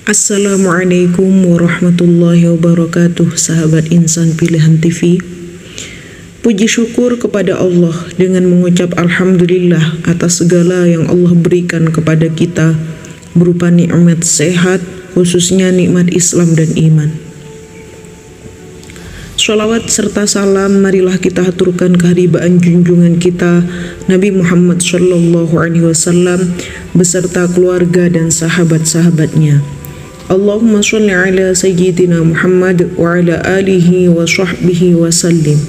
Assalamualaikum warahmatullahi wabarakatuh, sahabat insan pilihan TV. Puji syukur kepada Allah dengan mengucap Alhamdulillah atas segala yang Allah berikan kepada kita berupa nikmat sehat, khususnya nikmat Islam dan iman. Sholawat serta salam marilah kita haturkan keharibaan junjungan kita Nabi Muhammad SAW beserta keluarga dan sahabat-sahabatnya. Allahumma sholli ala sayyidina Muhammad wa ala alihi wa sahbihi wa sallim.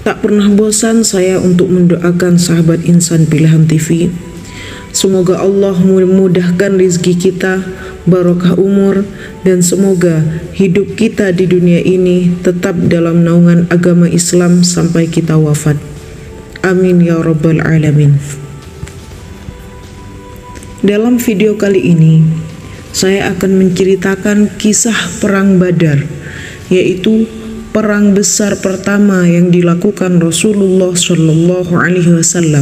Tak pernah bosan saya untuk mendoakan sahabat insan pilihan TV. Semoga Allah memudahkan rezeki kita, barokah umur, dan semoga hidup kita di dunia ini tetap dalam naungan agama Islam sampai kita wafat. Amin ya rabbal alamin. Dalam video kali ini, saya akan menceritakan kisah Perang Badar, yaitu perang besar pertama yang dilakukan Rasulullah SAW.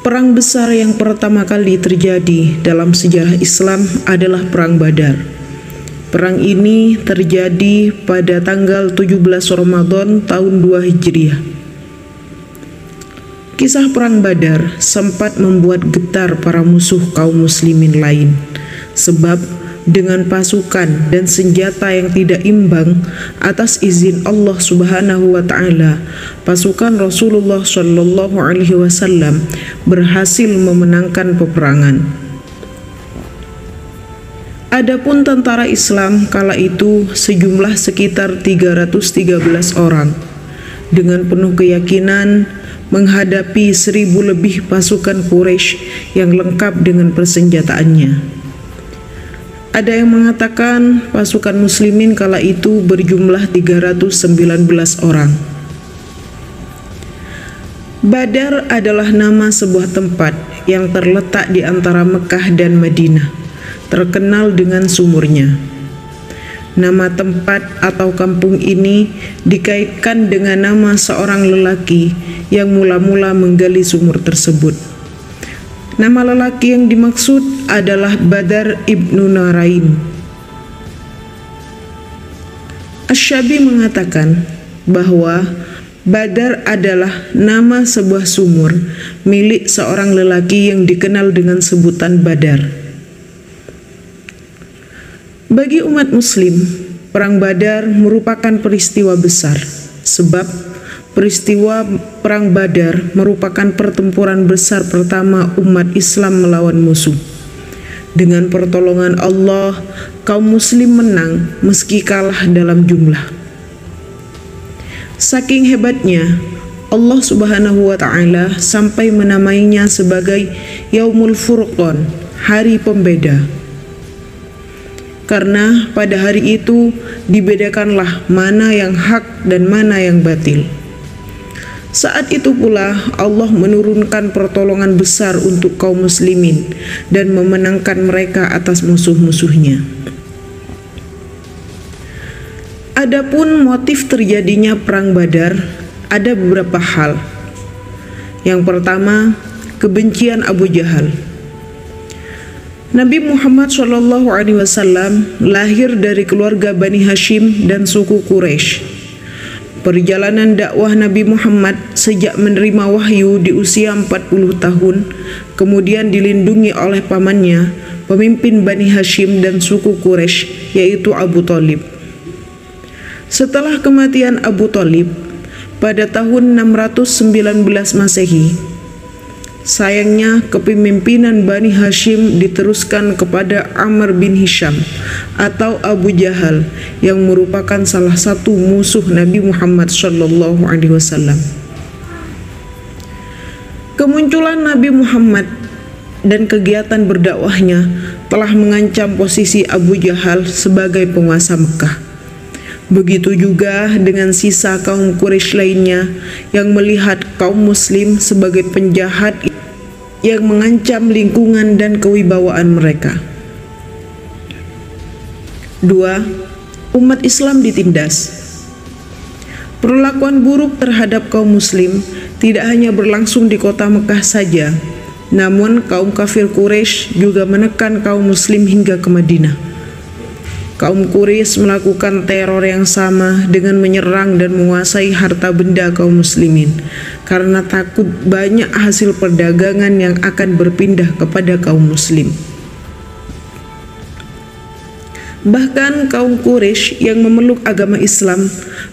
Perang besar yang pertama kali terjadi dalam sejarah Islam adalah Perang Badar. Perang ini terjadi pada tanggal 17 Ramadan tahun 2 Hijriah. Kisah Perang Badar sempat membuat getar para musuh kaum muslimin lain, sebab dengan pasukan dan senjata yang tidak imbang, atas izin Allah Subhanahu wa Ta'ala, pasukan Rasulullah SAW berhasil memenangkan peperangan. Adapun tentara Islam kala itu sejumlah sekitar 313 orang, dengan penuh keyakinan menghadapi 1000 lebih pasukan Quraisy yang lengkap dengan persenjataannya. Ada yang mengatakan pasukan muslimin kala itu berjumlah 319 orang. Badar adalah nama sebuah tempat yang terletak di antara Mekah dan Madinah, terkenal dengan sumurnya. Nama tempat atau kampung ini dikaitkan dengan nama seorang lelaki yang mula-mula menggali sumur tersebut. Nama lelaki yang dimaksud adalah Badar ibnu Naraim. Asy-Syabi mengatakan bahwa Badar adalah nama sebuah sumur milik seorang lelaki yang dikenal dengan sebutan Badar. Bagi umat muslim, Perang Badar merupakan peristiwa besar, sebab peristiwa Perang Badar merupakan pertempuran besar pertama umat Islam melawan musuh. Dengan pertolongan Allah, kaum muslim menang meski kalah dalam jumlah. Saking hebatnya, Allah Subhanahu wa Ta'ala sampai menamainya sebagai Yaumul Furqan, hari pembeda. Karena pada hari itu dibedakanlah mana yang hak dan mana yang batil. Saat itu pula Allah menurunkan pertolongan besar untuk kaum muslimin dan memenangkan mereka atas musuh-musuhnya. Adapun motif terjadinya Perang Badar ada beberapa hal. Yang pertama, kebencian Abu Jahal. Nabi Muhammad SAW lahir dari keluarga Bani Hashim dan suku Quraisy. Perjalanan dakwah Nabi Muhammad sejak menerima wahyu di usia 40 tahun, kemudian dilindungi oleh pamannya, pemimpin Bani Hashim dan suku Quraisy, yaitu Abu Thalib. Setelah kematian Abu Thalib pada tahun 619 Masehi, sayangnya kepemimpinan Bani Hashim diteruskan kepada Amr bin Hisham atau Abu Jahal yang merupakan salah satu musuh Nabi Muhammad SAW. Kemunculan Nabi Muhammad dan kegiatan berdakwahnya telah mengancam posisi Abu Jahal sebagai penguasa Mekah. Begitu juga dengan sisa kaum Quraisy lainnya yang melihat kaum muslim sebagai penjahat yang mengancam lingkungan dan kewibawaan mereka. 2. Umat Islam ditindas. Perlakuan buruk terhadap kaum muslim tidak hanya berlangsung di kota Mekah saja, namun kaum kafir Quraisy juga menekan kaum muslim hingga ke Madinah. Kaum Quraisy melakukan teror yang sama dengan menyerang dan menguasai harta benda kaum muslimin karena takut banyak hasil perdagangan yang akan berpindah kepada kaum muslim. Bahkan kaum Quraisy yang memeluk agama Islam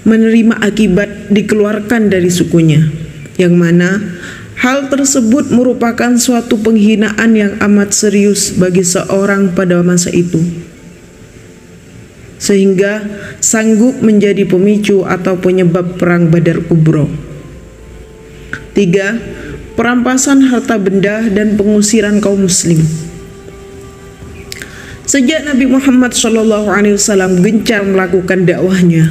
menerima akibat dikeluarkan dari sukunya, yang mana hal tersebut merupakan suatu penghinaan yang amat serius bagi seorang pada masa itu, sehingga sanggup menjadi pemicu atau penyebab perang Badar Kubro. 3. Perampasan harta benda dan pengusiran kaum muslim. Sejak Nabi Muhammad SAW gencar melakukan dakwahnya,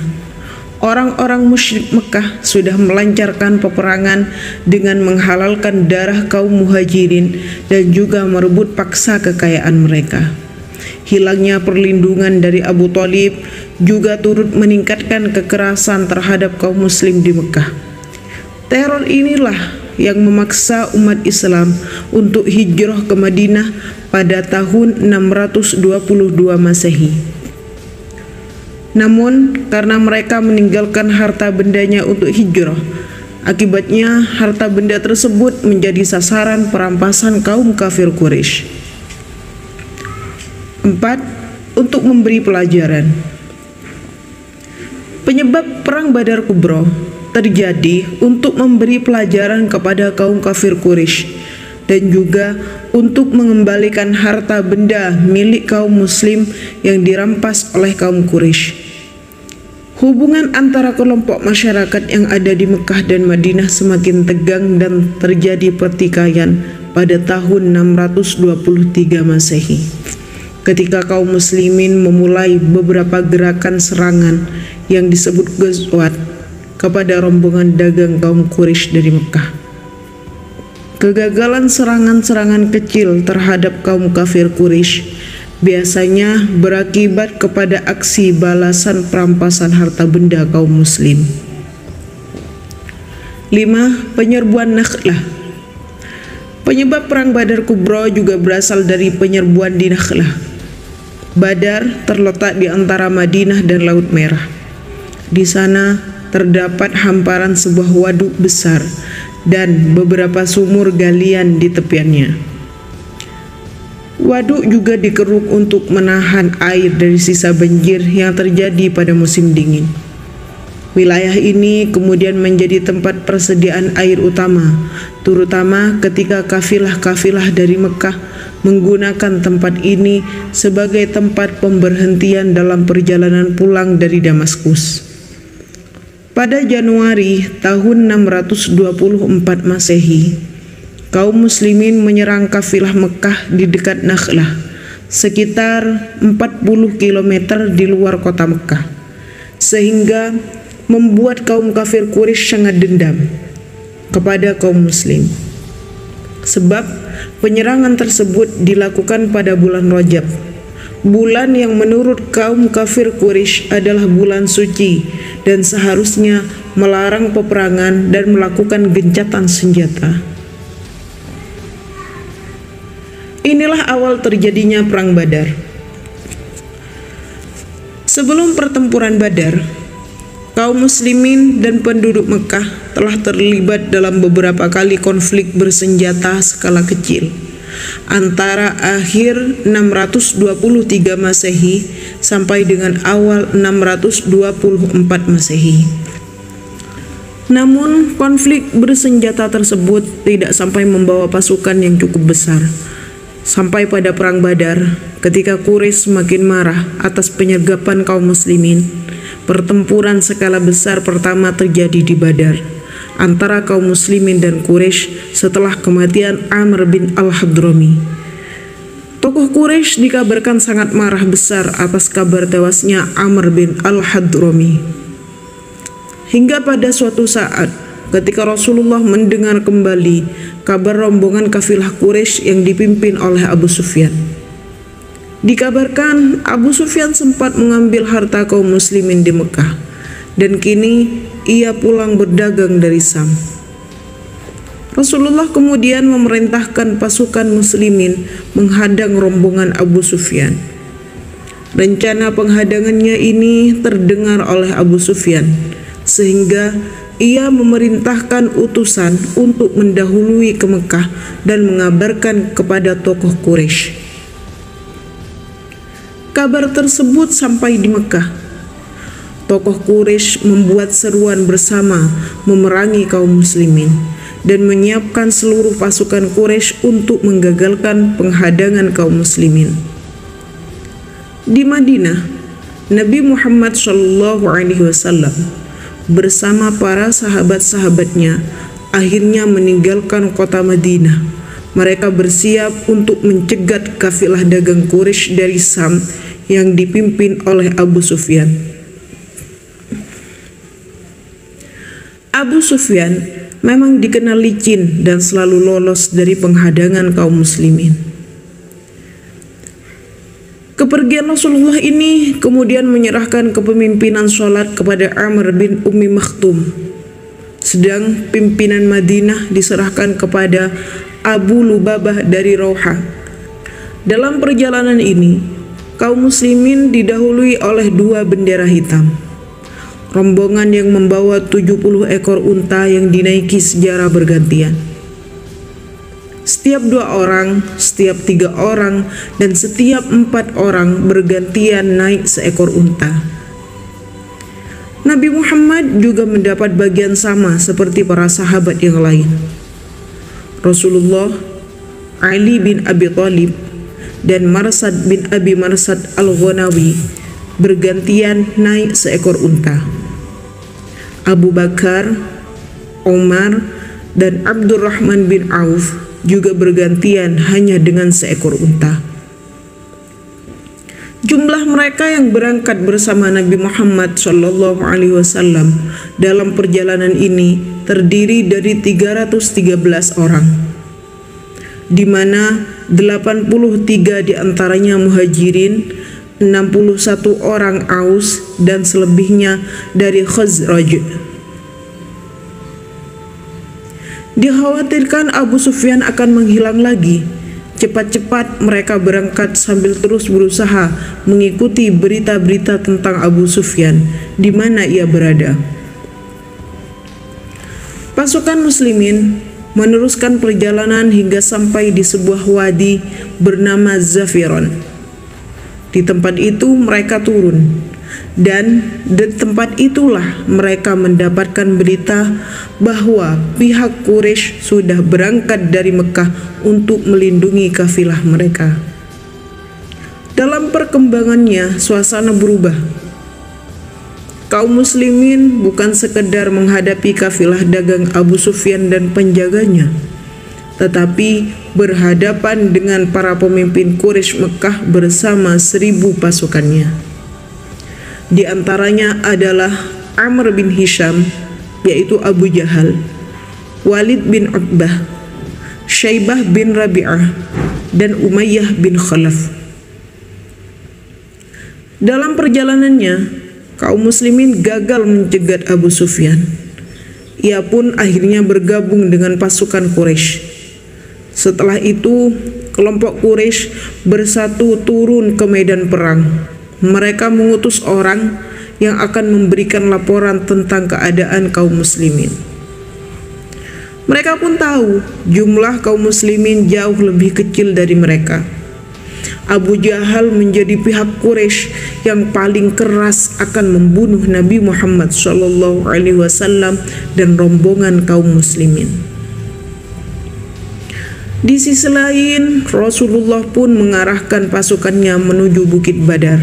orang-orang musyrik Mekah sudah melancarkan peperangan dengan menghalalkan darah kaum muhajirin dan juga merebut paksa kekayaan mereka. Hilangnya perlindungan dari Abu Thalib juga turut meningkatkan kekerasan terhadap kaum muslim di Mekah. Teror inilah yang memaksa umat Islam untuk hijrah ke Madinah pada tahun 622 Masehi. Namun karena mereka meninggalkan harta bendanya untuk hijrah, akibatnya harta benda tersebut menjadi sasaran perampasan kaum kafir Quraisy. 4. Untuk memberi pelajaran. Penyebab perang Badar Kubro terjadi untuk memberi pelajaran kepada kaum kafir Quraisy dan juga untuk mengembalikan harta benda milik kaum muslim yang dirampas oleh kaum Quraisy. Hubungan antara kelompok masyarakat yang ada di Mekah dan Madinah semakin tegang dan terjadi pertikaian pada tahun 623 Masehi, ketika kaum muslimin memulai beberapa gerakan serangan yang disebut Ghazwat kepada rombongan dagang kaum Quraisy dari Mekah. Kegagalan serangan-serangan kecil terhadap kaum kafir Quraisy biasanya berakibat kepada aksi balasan perampasan harta benda kaum muslim. 5. Penyerbuan Nakhlah. Penyebab perang Badar Kubro juga berasal dari penyerbuan di Nakhlah. Badar terletak di antara Madinah dan Laut Merah. Di sana terdapat hamparan sebuah waduk besar dan beberapa sumur galian di tepiannya. Waduk juga dikeruk untuk menahan air dari sisa banjir yang terjadi pada musim dingin. Wilayah ini kemudian menjadi tempat persediaan air utama, terutama ketika kafilah-kafilah dari Mekah menggunakan tempat ini sebagai tempat pemberhentian dalam perjalanan pulang dari Damaskus. Pada Januari tahun 624 Masehi, kaum muslimin menyerang kafilah Mekah di dekat Nakhlah, sekitar 40 km di luar kota Mekah, sehingga membuat kaum kafir Quraisy sangat dendam kepada kaum muslim. Sebab penyerangan tersebut dilakukan pada bulan Rajab, bulan yang menurut kaum kafir Quraisy adalah bulan suci dan seharusnya melarang peperangan dan melakukan gencatan senjata. Inilah awal terjadinya perang Badar. Sebelum pertempuran Badar, kaum muslimin dan penduduk Mekah telah terlibat dalam beberapa kali konflik bersenjata skala kecil antara akhir 623 Masehi sampai dengan awal 624 Masehi. Namun konflik bersenjata tersebut tidak sampai membawa pasukan yang cukup besar. Sampai pada perang Badar, ketika Quraisy semakin marah atas penyergapan kaum muslimin, pertempuran skala besar pertama terjadi di Badar antara kaum muslimin dan Quraisy setelah kematian Amr bin al-Hadrami. Tokoh Quraisy dikabarkan sangat marah besar atas kabar tewasnya Amr bin al-Hadrami. Hingga pada suatu saat, ketika Rasulullah mendengar kembali kabar rombongan kafilah Quraisy yang dipimpin oleh Abu Sufyan. Dikabarkan Abu Sufyan sempat mengambil harta kaum muslimin di Mekah, dan kini ia pulang berdagang dari Sam. Rasulullah kemudian memerintahkan pasukan muslimin menghadang rombongan Abu Sufyan. Rencana penghadangannya ini terdengar oleh Abu Sufyan, sehingga ia memerintahkan utusan untuk mendahului ke Mekah dan mengabarkan kepada tokoh Quraisy. Kabar tersebut sampai di Mekah. Tokoh Quraisy membuat seruan bersama memerangi kaum muslimin dan menyiapkan seluruh pasukan Quraisy untuk menggagalkan penghadangan kaum muslimin. Di Madinah, Nabi Muhammad SAW bersama para sahabat-sahabatnya akhirnya meninggalkan kota Madinah. Mereka bersiap untuk mencegat kafilah dagang Quraisy dari Sam yang dipimpin oleh Abu Sufyan. Abu Sufyan memang dikenal licin dan selalu lolos dari penghadangan kaum muslimin. Kepergian Rasulullah ini kemudian menyerahkan kepemimpinan sholat kepada Amr bin Ummi Maktum, sedang pimpinan Madinah diserahkan kepada Abu Lubabah dari Rauha. Dalam perjalanan ini, kaum muslimin didahului oleh 2 bendera hitam. Rombongan yang membawa 70 ekor unta yang dinaiki secara bergantian. Setiap 2 orang, setiap 3 orang, dan setiap 4 orang bergantian naik seekor unta. Nabi Muhammad juga mendapat bagian sama seperti para sahabat yang lain. Rasulullah, Ali bin Abi Thalib, dan Marsad bin Abi Marsad al-Ghanawi bergantian naik seekor unta. Abu Bakar, Umar, dan Abdurrahman bin Auf juga bergantian hanya dengan seekor unta. Jumlah mereka yang berangkat bersama Nabi Muhammad SAW dalam perjalanan ini terdiri dari 313 orang, di mana 83 diantaranya muhajirin, 61 orang Aus, dan selebihnya dari Khazraj. Dikhawatirkan Abu Sufyan akan menghilang lagi. Cepat-cepat mereka berangkat sambil terus berusaha mengikuti berita-berita tentang Abu Sufyan di mana ia berada. Pasukan muslimin meneruskan perjalanan hingga sampai di sebuah wadi bernama Zafiron. Di tempat itu mereka turun, dan di tempat itulah mereka mendapatkan berita bahwa pihak Quraisy sudah berangkat dari Mekah untuk melindungi kafilah mereka. Dalam perkembangannya, suasana berubah. Kaum muslimin bukan sekedar menghadapi kafilah dagang Abu Sufyan dan penjaganya, tetapi berhadapan dengan para pemimpin Quraisy Mekah bersama 1000 pasukannya. Di antaranya adalah Amr bin Hisham, yaitu Abu Jahal, Walid bin Uqbah, Syaibah bin Rabi'ah, dan Umayyah bin Khalaf. Dalam perjalanannya, kaum muslimin gagal mencegat Abu Sufyan. Ia pun akhirnya bergabung dengan pasukan Quraisy. Setelah itu, kelompok Quraisy bersatu turun ke medan perang. Mereka mengutus orang yang akan memberikan laporan tentang keadaan kaum muslimin. Mereka pun tahu jumlah kaum muslimin jauh lebih kecil dari mereka. Abu Jahal menjadi pihak Quraisy yang paling keras akan membunuh Nabi Muhammad SAW dan rombongan kaum muslimin. Di sisi lain, Rasulullah pun mengarahkan pasukannya menuju Bukit Badar,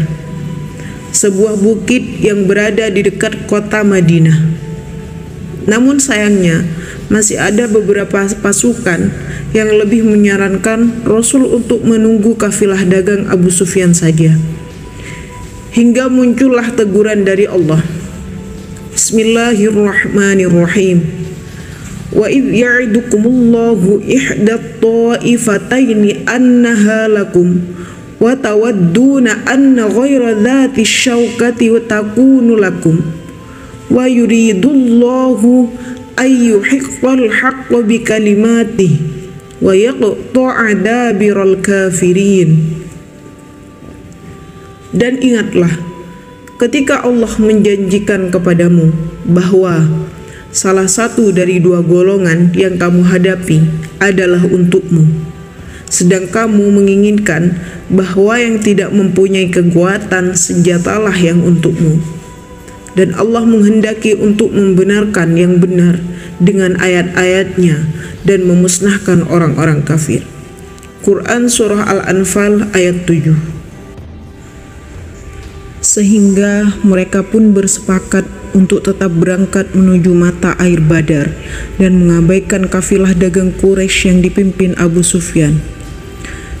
sebuah bukit yang berada di dekat kota Madinah. Namun sayangnya, masih ada beberapa pasukan yang lebih menyarankan Rasul untuk menunggu kafilah dagang Abu Sufyan saja. Hingga muncullah teguran dari Allah. Bismillahirrahmanirrahim. Wa idh ya'idukumullahu ihdat ta'ifataini annaha lakum wa tawadduna anna ghaira dhati syaukati wa takunu lakum wa yuridullahu ayyuhiqqal haqqa bikalimatihi wa yaqta'a dabiral kafirin. Dan ingatlah ketika Allah menjanjikan kepadamu bahwa salah satu dari dua golongan yang kamu hadapi adalah untukmu, sedang kamu menginginkan bahwa yang tidak mempunyai kekuatan senjatalah yang untukmu. Dan Allah menghendaki untuk membenarkan yang benar dengan ayat-ayatnya dan memusnahkan orang-orang kafir. Quran Surah Al-Anfal ayat 7. Sehingga mereka pun bersepakat untuk tetap berangkat menuju mata air Badar dan mengabaikan kafilah dagang Quraisy yang dipimpin Abu Sufyan.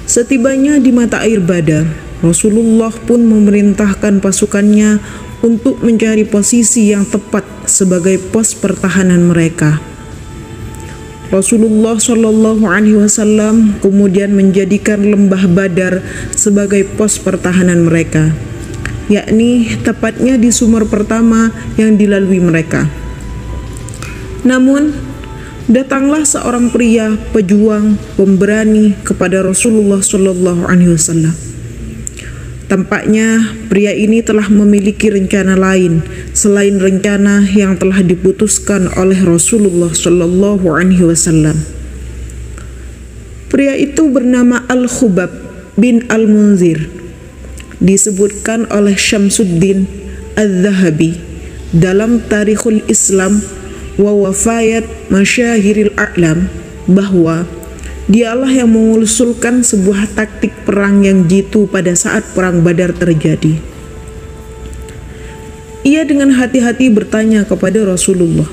Setibanya di mata air Badar, Rasulullah pun memerintahkan pasukannya untuk mencari posisi yang tepat sebagai pos pertahanan mereka. Rasulullah Shallallahu Alaihi Wasallam kemudian menjadikan lembah Badar sebagai pos pertahanan mereka, yakni tepatnya di sumur pertama yang dilalui mereka. Namun, datanglah seorang pria pejuang pemberani kepada Rasulullah Shallallahu Alaihi Wasallam. Tampaknya pria ini telah memiliki rencana lain selain rencana yang telah diputuskan oleh Rasulullah Shallallahu Alaihi Wasallam. Pria itu bernama Al-Khubab bin Al-Munzir. Disebutkan oleh Syamsuddin Al-Zahabi dalam Tarikhul Islam wa Wafayat Masyahiril A'lam bahwa dialah yang mengusulkan sebuah taktik perang yang jitu pada saat perang Badar terjadi. Ia dengan hati-hati bertanya kepada Rasulullah.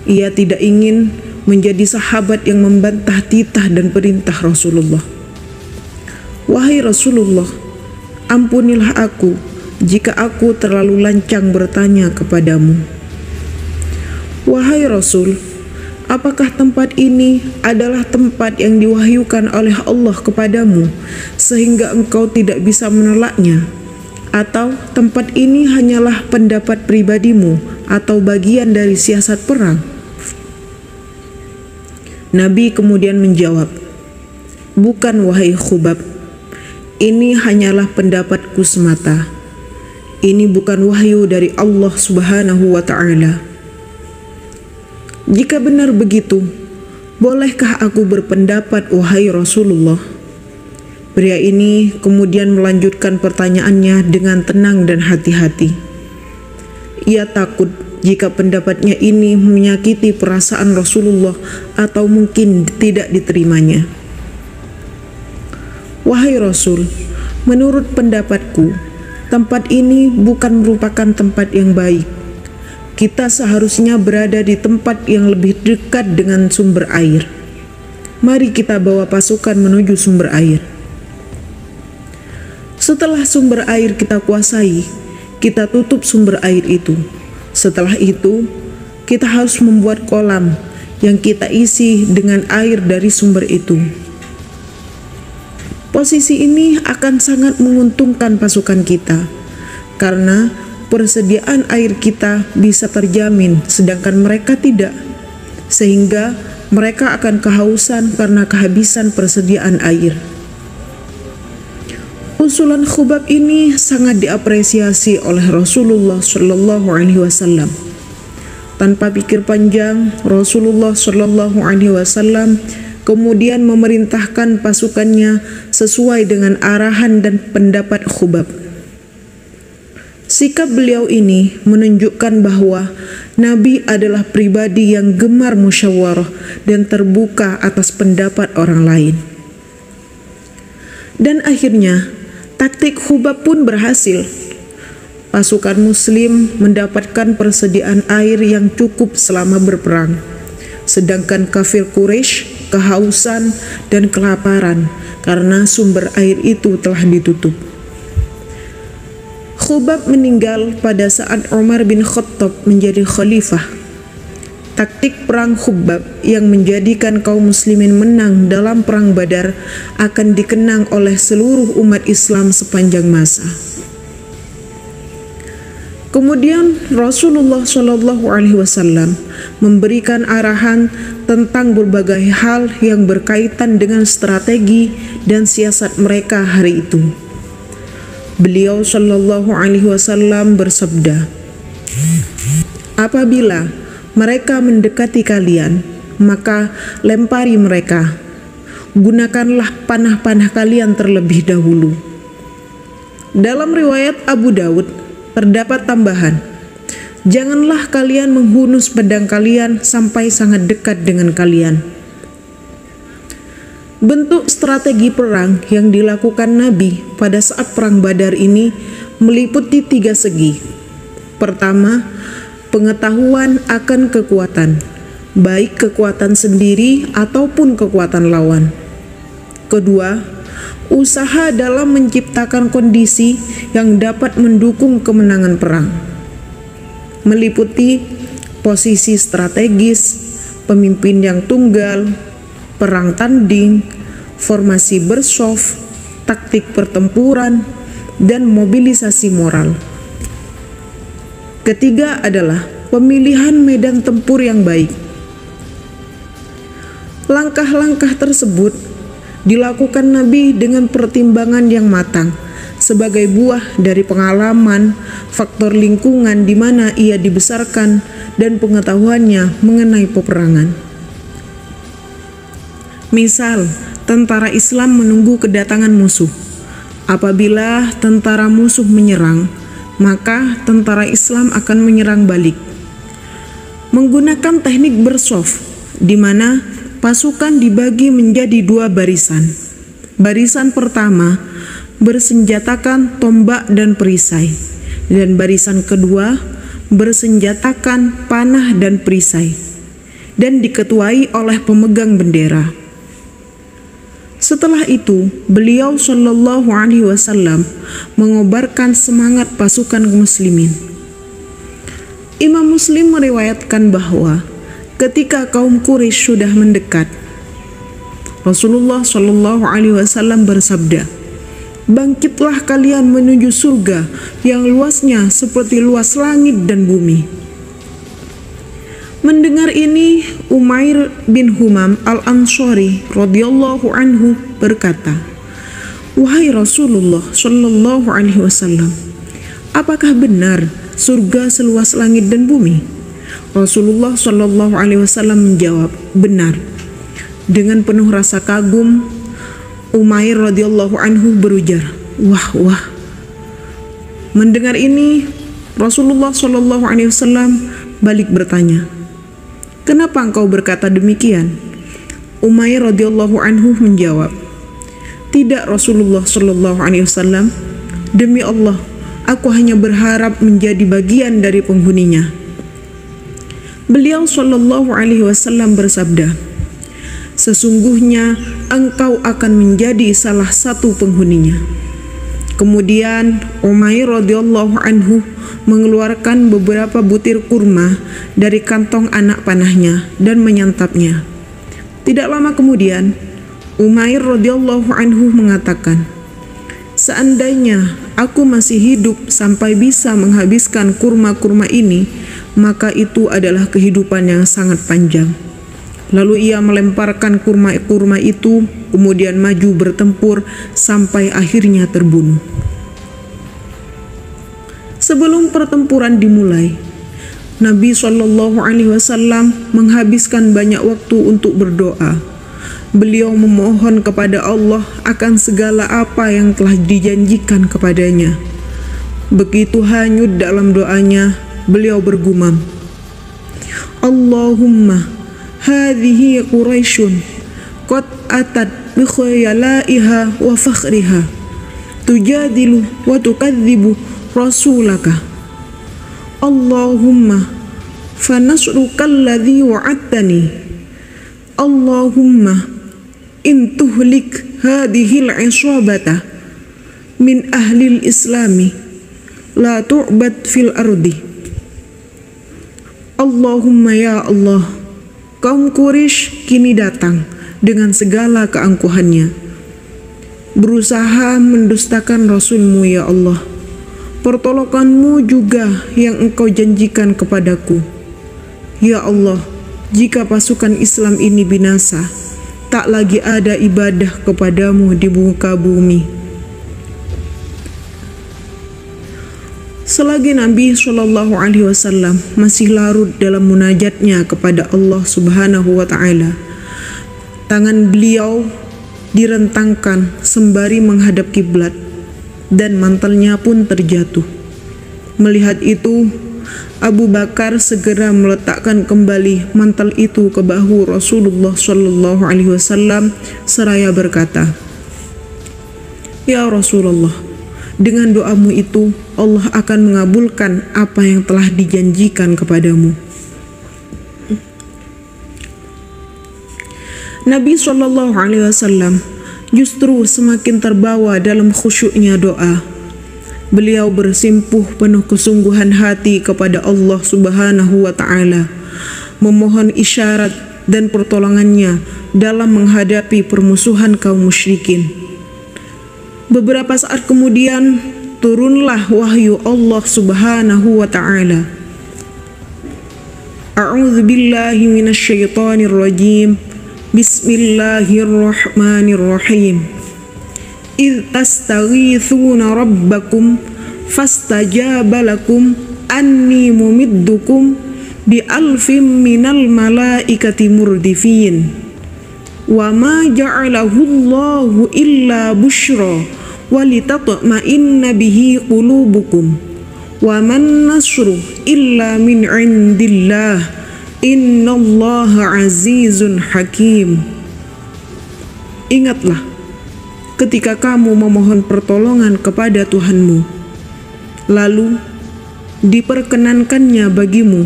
Ia tidak ingin menjadi sahabat yang membantah titah dan perintah Rasulullah. Wahai Rasulullah, ampunilah aku jika aku terlalu lancang bertanya kepadamu. Wahai Rasul, apakah tempat ini adalah tempat yang diwahyukan oleh Allah kepadamu sehingga engkau tidak bisa menolaknya? Atau tempat ini hanyalah pendapat pribadimu atau bagian dari siasat perang? Nabi kemudian menjawab, bukan wahai Khubab, ini hanyalah pendapatku semata. Ini bukan wahyu dari Allah Subhanahu wa Ta'ala. Jika benar begitu, bolehkah aku berpendapat wahai Rasulullah? Pria ini kemudian melanjutkan pertanyaannya dengan tenang dan hati-hati. Ia takut jika pendapatnya ini menyakiti perasaan Rasulullah atau mungkin tidak diterimanya. Wahai Rasul, menurut pendapatku, tempat ini bukan merupakan tempat yang baik. Kita seharusnya berada di tempat yang lebih dekat dengan sumber air. Mari kita bawa pasukan menuju sumber air. Setelah sumber air kita kuasai, kita tutup sumber air itu. Setelah itu, kita harus membuat kolam yang kita isi dengan air dari sumber itu. Posisi ini akan sangat menguntungkan pasukan kita, karena persediaan air kita bisa terjamin, sedangkan mereka tidak, sehingga mereka akan kehausan karena kehabisan persediaan air. Usulan Khubab ini sangat diapresiasi oleh Rasulullah Shallallahu Alaihi Wasallam. Tanpa pikir panjang, Rasulullah Shallallahu Alaihi Wasallam kemudian memerintahkan pasukannya sesuai dengan arahan dan pendapat Khubab. Sikap beliau ini menunjukkan bahwa Nabi adalah pribadi yang gemar musyawarah dan terbuka atas pendapat orang lain. Dan akhirnya, taktik Khubab pun berhasil. Pasukan Muslim mendapatkan persediaan air yang cukup selama berperang, sedangkan kafir Quraisy kehausan dan kelaparan karena sumber air itu telah ditutup. Khubab meninggal pada saat Umar bin Khattab menjadi khalifah. Taktik perang Khubab yang menjadikan kaum muslimin menang dalam perang Badar akan dikenang oleh seluruh umat Islam sepanjang masa. Kemudian Rasulullah Shallallahu Alaihi Wasallam memberikan arahan tentang berbagai hal yang berkaitan dengan strategi dan siasat mereka hari itu. Beliau Shallallahu Alaihi Wasallam bersabda, "Apabila mereka mendekati kalian, maka lempari mereka. Gunakanlah panah-panah kalian terlebih dahulu." Dalam riwayat Abu Daud terdapat tambahan, "Janganlah kalian menghunus pedang kalian sampai sangat dekat dengan kalian." Bentuk strategi perang yang dilakukan Nabi pada saat perang Badar ini meliputi 3 segi. Pertama, pengetahuan akan kekuatan, baik kekuatan sendiri ataupun kekuatan lawan. Kedua, usaha dalam menciptakan kondisi yang dapat mendukung kemenangan perang, meliputi posisi strategis, pemimpin yang tunggal, perang tanding, formasi bersof, taktik pertempuran, dan mobilisasi moral. Ketiga adalah pemilihan medan tempur yang baik. Langkah-langkah tersebut dilakukan Nabi dengan pertimbangan yang matang sebagai buah dari pengalaman, faktor lingkungan di mana ia dibesarkan, dan pengetahuannya mengenai peperangan. Misal, tentara Islam menunggu kedatangan musuh. Apabila tentara musuh menyerang, maka tentara Islam akan menyerang balik. Menggunakan teknik bersof, di mana pasukan dibagi menjadi 2 barisan. Barisan pertama bersenjatakan tombak dan perisai, dan barisan kedua bersenjatakan panah dan perisai, dan diketuai oleh pemegang bendera. Setelah itu, beliau Shallallahu Alaihi Wasallam mengobarkan semangat pasukan muslimin. Imam Muslim meriwayatkan bahwa ketika kaum Quraisy sudah mendekat, Rasulullah Shallallahu Alaihi Wasallam bersabda, "Bangkitlah kalian menuju surga yang luasnya seperti luas langit dan bumi." Mendengar ini, Umair bin Humam al-Ansari radhiyallahu anhu berkata, "Wahai Rasulullah Shallallahu Alaihi Wasallam, apakah benar surga seluas langit dan bumi?" Rasulullah Shallallahu Alaihi Wasallam menjawab, "Benar." Dengan penuh rasa kagum, Umair radhiyallahu anhu berujar, "Wah, wah." Mendengar ini, Rasulullah Shallallahu Alaihi Wasallam balik bertanya, "Kenapa engkau berkata demikian?" Umair radhiyallahu anhu menjawab, "Tidak Rasulullah Shallallahu Alaihi Wasallam, demi Allah, aku hanya berharap menjadi bagian dari penghuninya." Beliau Shallallahu Alaihi Wasallam bersabda, "Sesungguhnya engkau akan menjadi salah satu penghuninya." Kemudian Umair radhiyallahu anhu mengeluarkan beberapa butir kurma dari kantong anak panahnya dan menyantapnya. Tidak lama kemudian, Umair radhiyallahu anhu mengatakan, "Seandainya aku masih hidup sampai bisa menghabiskan kurma-kurma ini, maka itu adalah kehidupan yang sangat panjang." Lalu ia melemparkan kurma-kurma itu, kemudian maju bertempur sampai akhirnya terbunuh. Sebelum pertempuran dimulai, Nabi Shallallahu Alaihi Wasallam menghabiskan banyak waktu untuk berdoa. Beliau memohon kepada Allah akan segala apa yang telah dijanjikan kepadanya. Begitu hanyut dalam doanya, beliau bergumam, "Allahumma hadhihi Quraisyun qad atat bi khayalaiha wa fakhriha tujadilu wa tukadzibu rasulaka. Allahumma fanasruka alladhi wa'adtani. Allahumma in tuhlik hadhihi al-isabata min ahli al-islami la tu'bad fil ardi. Allahumma ya Allah, kaum Quraisy kini datang dengan segala keangkuhannya, berusaha mendustakan Rasul-Mu ya Allah. pertolonganmu juga yang engkau janjikan kepadaku. Ya Allah, jika pasukan Islam ini binasa, tak lagi ada ibadah kepadamu di muka bumi. Selagi Nabi SAW masih larut dalam munajatnya kepada Allah Subhanahu wa Ta'ala, tangan beliau direntangkan sembari menghadap kiblat dan mantelnya pun terjatuh. Melihat itu, Abu Bakar segera meletakkan kembali mantel itu ke bahu Rasulullah SAW seraya berkata, "Ya Rasulullah, dengan doamu itu Allah akan mengabulkan apa yang telah dijanjikan kepadamu." Nabi SAW justru semakin terbawa dalam khusyuknya doa. Beliau bersimpuh penuh kesungguhan hati kepada Allah Subhanahu wa Ta'ala, memohon isyarat dan pertolongannya dalam menghadapi permusuhan kaum musyrikin. Beberapa saat kemudian turunlah wahyu Allah Subhanahu wa Ta'ala. A'udzu billahi minasyaitonir rajim. Bismillahirrahmanirrahim. إذ تستغيثون ربكم فاستجاب لكم أني ممدكم بألف من الملائكة مردفين وما جعله الله إلا بشرى ولتطمئن به قلوبكم وما النصر إلا من عند الله إن الله عزيز حكيم. Ingatlah ketika kamu memohon pertolongan kepada Tuhanmu, lalu diperkenankannya bagimu,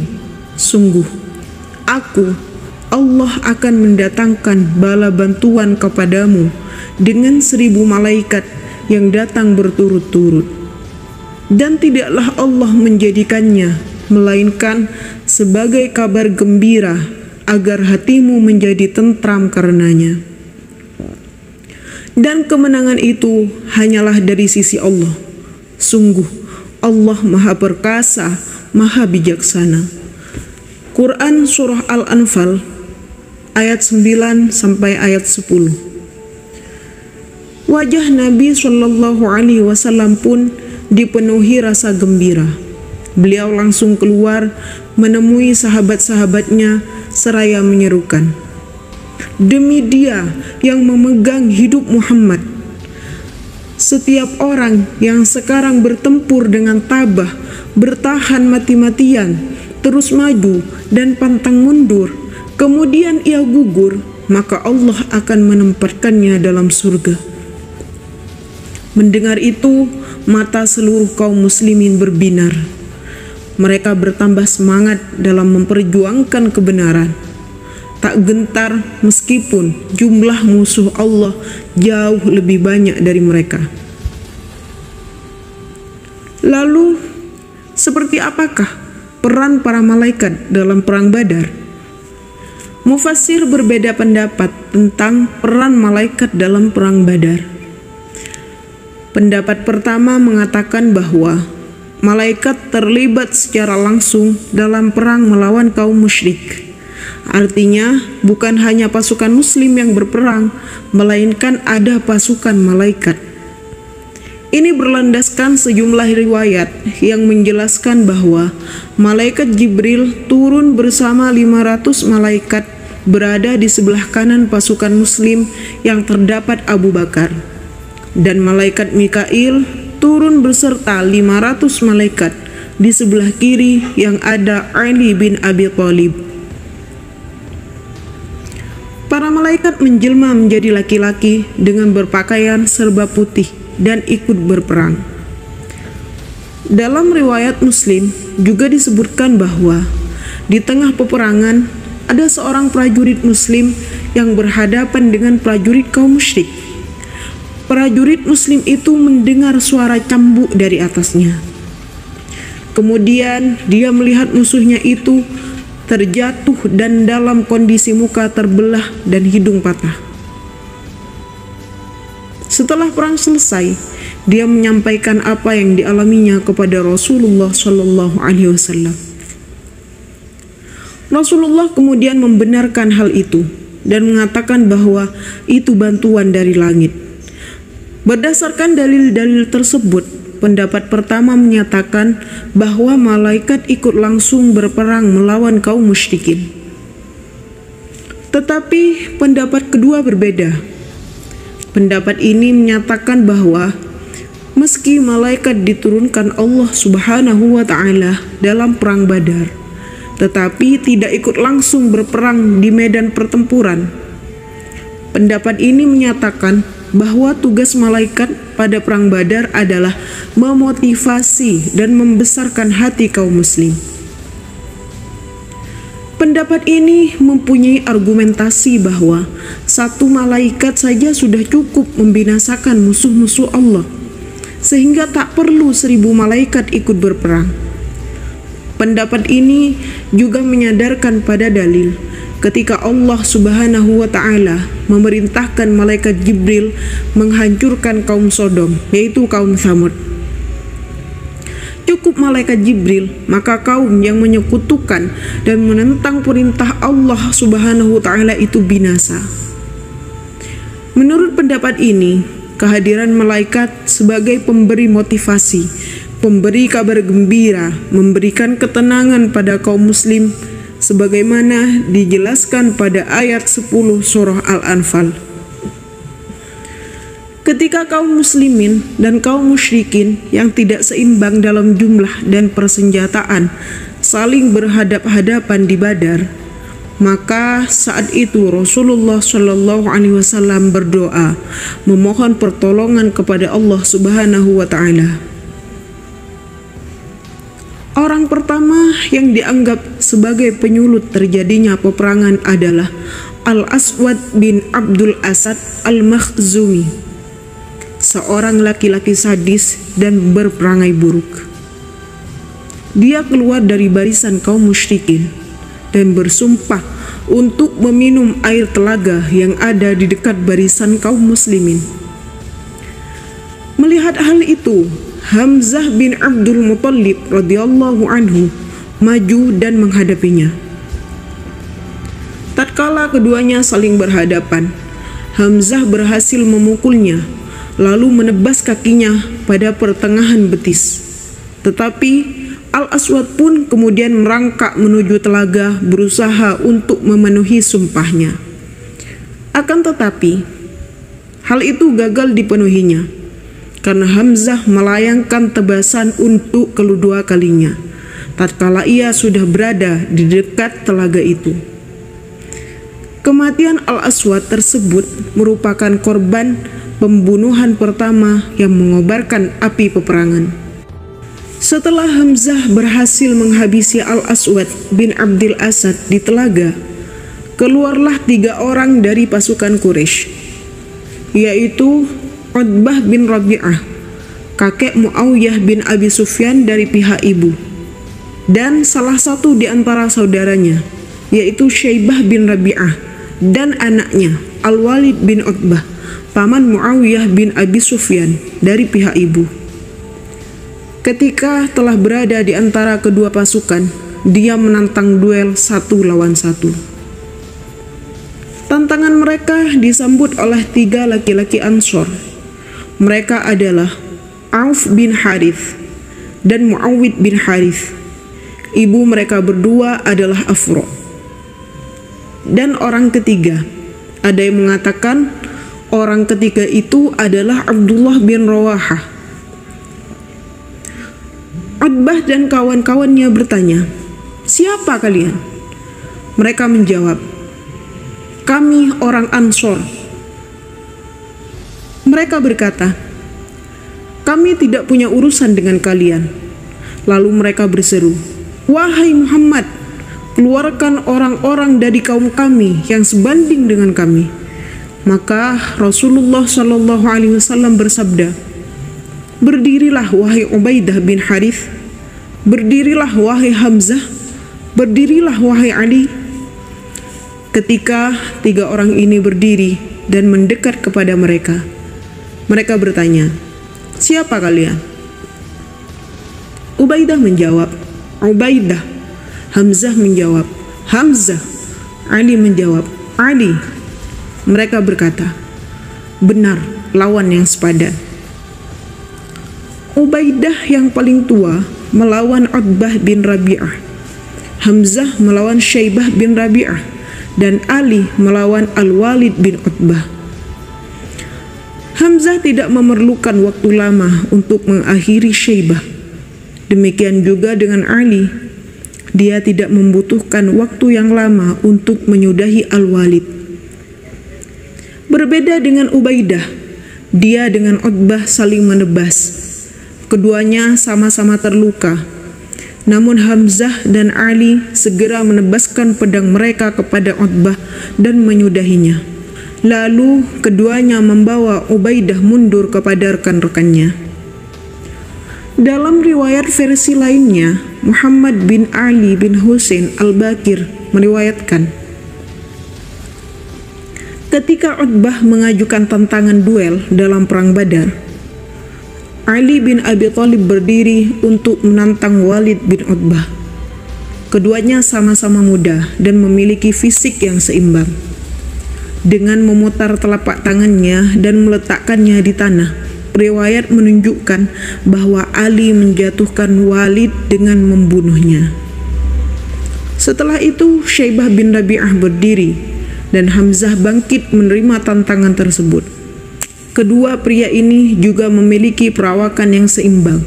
sungguh aku, Allah akan mendatangkan bala bantuan kepadamu dengan 1000 malaikat yang datang berturut-turut, dan tidaklah Allah menjadikannya melainkan sebagai kabar gembira agar hatimu menjadi tentram karenanya. Dan kemenangan itu hanyalah dari sisi Allah. Sungguh Allah Maha Perkasa, Maha Bijaksana. Quran Surah Al-Anfal ayat 9 sampai ayat 10. Wajah Nabi SAW pun dipenuhi rasa gembira. Beliau langsung keluar menemui sahabat-sahabatnya seraya menyerukan, "Demi Dia yang memegang hidup Muhammad, setiap orang yang sekarang bertempur dengan tabah, bertahan mati-matian, terus maju dan pantang mundur, kemudian ia gugur, maka Allah akan menempatkannya dalam surga." Mendengar itu, mata seluruh kaum muslimin berbinar. Mereka bertambah semangat dalam memperjuangkan kebenaran. Tak gentar meskipun jumlah musuh Allah jauh lebih banyak dari mereka. Lalu, seperti apakah peran para malaikat dalam perang Badar? Mufassir berbeda pendapat tentang peran malaikat dalam perang Badar. Pendapat pertama mengatakan bahwa malaikat terlibat secara langsung dalam perang melawan kaum musyrik. Artinya, bukan hanya pasukan muslim yang berperang, melainkan ada pasukan malaikat. Ini berlandaskan sejumlah riwayat yang menjelaskan bahwa malaikat Jibril turun bersama 500 malaikat berada di sebelah kanan pasukan muslim yang terdapat Abu Bakar. Dan malaikat Mikail turun beserta 500 malaikat di sebelah kiri yang ada Ali bin Abi Thalib. Para malaikat menjelma menjadi laki-laki dengan berpakaian serba putih dan ikut berperang. Dalam riwayat Muslim juga disebutkan bahwa di tengah peperangan ada seorang prajurit Muslim yang berhadapan dengan prajurit kaum musyrik. Prajurit Muslim itu mendengar suara cambuk dari atasnya. Kemudian dia melihat musuhnya itu terjatuh dan dalam kondisi muka terbelah dan hidung patah. Setelah perang selesai, dia menyampaikan apa yang dialaminya kepada Rasulullah Shallallahu Alaihi Wasallam. Rasulullah kemudian membenarkan hal itu dan mengatakan bahwa itu bantuan dari langit. Berdasarkan dalil-dalil tersebut, pendapat pertama menyatakan bahwa malaikat ikut langsung berperang melawan kaum musyrikin. Tetapi pendapat kedua berbeda. Pendapat ini menyatakan bahwa meski malaikat diturunkan Allah Subhanahu wa Ta'ala dalam perang Badar, tetapi tidak ikut langsung berperang di medan pertempuran. Pendapat ini menyatakan bahwa tugas malaikat pada perang Badar adalah memotivasi dan membesarkan hati kaum muslim. Pendapat ini mempunyai argumentasi bahwa satu malaikat saja sudah cukup membinasakan musuh-musuh Allah, sehingga tak perlu 1000 malaikat ikut berperang. Pendapat ini juga menyadarkan pada dalil ketika Allah Subhanahu wa Ta'ala memerintahkan malaikat Jibril menghancurkan kaum Sodom, yaitu kaum Tsamud. Cukup malaikat Jibril, maka kaum yang menyekutukan dan menentang perintah Allah Subhanahu wa Ta'ala itu binasa. Menurut pendapat ini, kehadiran malaikat sebagai pemberi motivasi, pemberi kabar gembira, memberikan ketenangan pada kaum muslim sebagaimana dijelaskan pada ayat 10 surah Al-Anfal. Ketika kaum muslimin dan kaum musyrikin yang tidak seimbang dalam jumlah dan persenjataan saling berhadap-hadapan di Badar, maka saat itu Rasulullah Shallallahu Alaihi Wasallam berdoa memohon pertolongan kepada Allah Subhanahu wa Ta'ala. Orang pertama yang dianggap sebagai penyulut terjadinya peperangan adalah Al-Aswad bin Abdul Asad Al-Makhzumi, seorang laki-laki sadis dan berperangai buruk. Dia keluar dari barisan kaum musyrikin dan bersumpah untuk meminum air telaga yang ada di dekat barisan kaum muslimin. Melihat hal itu, Hamzah bin Abdul Muttalib radhiyallahu anhu maju dan menghadapinya. Tatkala keduanya saling berhadapan, Hamzah berhasil memukulnya, lalu menebas kakinya pada pertengahan betis. Tetapi Al-Aswad pun kemudian merangkak menuju telaga berusaha untuk memenuhi sumpahnya. Akan tetapi, hal itu gagal dipenuhinya karena Hamzah melayangkan tebasan untuk kedua kalinya tatkala ia sudah berada di dekat telaga itu. Kematian Al-Aswad tersebut merupakan korban pembunuhan pertama yang mengobarkan api peperangan. Setelah Hamzah berhasil menghabisi Al-Aswad bin Abdul Asad di telaga, keluarlah 3 orang dari pasukan Quraisy, yaitu Utbah bin Rabi'ah, kakek Muawiyah bin Abi Sufyan dari pihak ibu, dan salah satu di antara saudaranya, yaitu Syaibah bin Rabi'ah, dan anaknya Al-Walid bin Utbah, paman Muawiyah bin Abi Sufyan dari pihak ibu. Ketika telah berada di antara kedua pasukan, dia menantang duel 1 lawan 1. Tantangan mereka disambut oleh 3 laki-laki Ansor. Mereka adalah Auf bin Harith dan Muawid bin Harith. Ibu mereka berdua adalah Afro. Dan orang ketiga, ada yang mengatakan orang ketiga itu adalah Abdullah bin Rawahah. Utbah dan kawan-kawannya bertanya, "Siapa kalian?" Mereka menjawab, "Kami orang Ansor." Mereka berkata, "Kami tidak punya urusan dengan kalian." Lalu mereka berseru, "Wahai Muhammad, keluarkan orang-orang dari kaum kami yang sebanding dengan kami." Maka Rasulullah Shallallahu Alaihi Wasallam bersabda, "Berdirilah wahai Ubaidah bin Harith, berdirilah wahai Hamzah, berdirilah wahai Ali." Ketika 3 orang ini berdiri dan mendekat kepada mereka, mereka bertanya, "Siapa kalian?" Ubaidah menjawab, "Ubaidah." Hamzah menjawab, "Hamzah." Ali menjawab, "Ali." Mereka berkata, "Benar, lawan yang sepadan." Ubaidah yang paling tua melawan Utbah bin Rabi'ah, Hamzah melawan Syaibah bin Rabi'ah, dan Ali melawan Al-Walid bin Utbah. Hamzah tidak memerlukan waktu lama untuk mengakhiri Syaibah. Demikian juga dengan Ali. Dia tidak membutuhkan waktu yang lama untuk menyudahi Al-Walid. Berbeda dengan Ubaidah, dia dengan Utbah saling menebas. Keduanya sama-sama terluka. Namun Hamzah dan Ali segera menebaskan pedang mereka kepada Utbah dan menyudahinya. Lalu keduanya membawa Ubaidah mundur kepada rekan-rekannya. Dalam riwayat versi lainnya, Muhammad bin Ali bin Husain Al-Bakir meriwayatkan, ketika Utbah mengajukan tantangan duel dalam perang Badar, Ali bin Abi Thalib berdiri untuk menantang Walid bin Utbah. Keduanya sama-sama muda dan memiliki fisik yang seimbang. Dengan memutar telapak tangannya dan meletakkannya di tanah, riwayat menunjukkan bahwa Ali menjatuhkan Walid dengan membunuhnya. Setelah itu, Syaibah bin Rabi'ah berdiri dan Hamzah bangkit menerima tantangan tersebut. Kedua pria ini juga memiliki perawakan yang seimbang.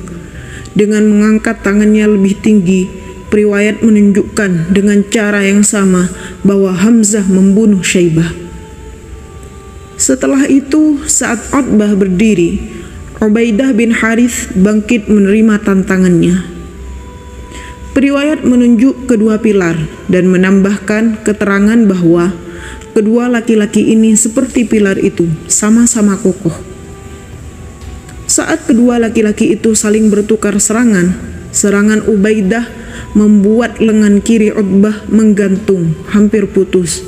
Dengan mengangkat tangannya lebih tinggi, riwayat menunjukkan dengan cara yang sama bahwa Hamzah membunuh Syaibah. Setelah itu, saat Utbah berdiri, Ubaidah bin Harith bangkit menerima tantangannya. Riwayat menunjuk kedua pilar dan menambahkan keterangan bahwa kedua laki-laki ini seperti pilar itu, sama-sama kokoh. Saat kedua laki-laki itu saling bertukar serangan, serangan Ubaidah membuat lengan kiri Utbah menggantung, hampir putus.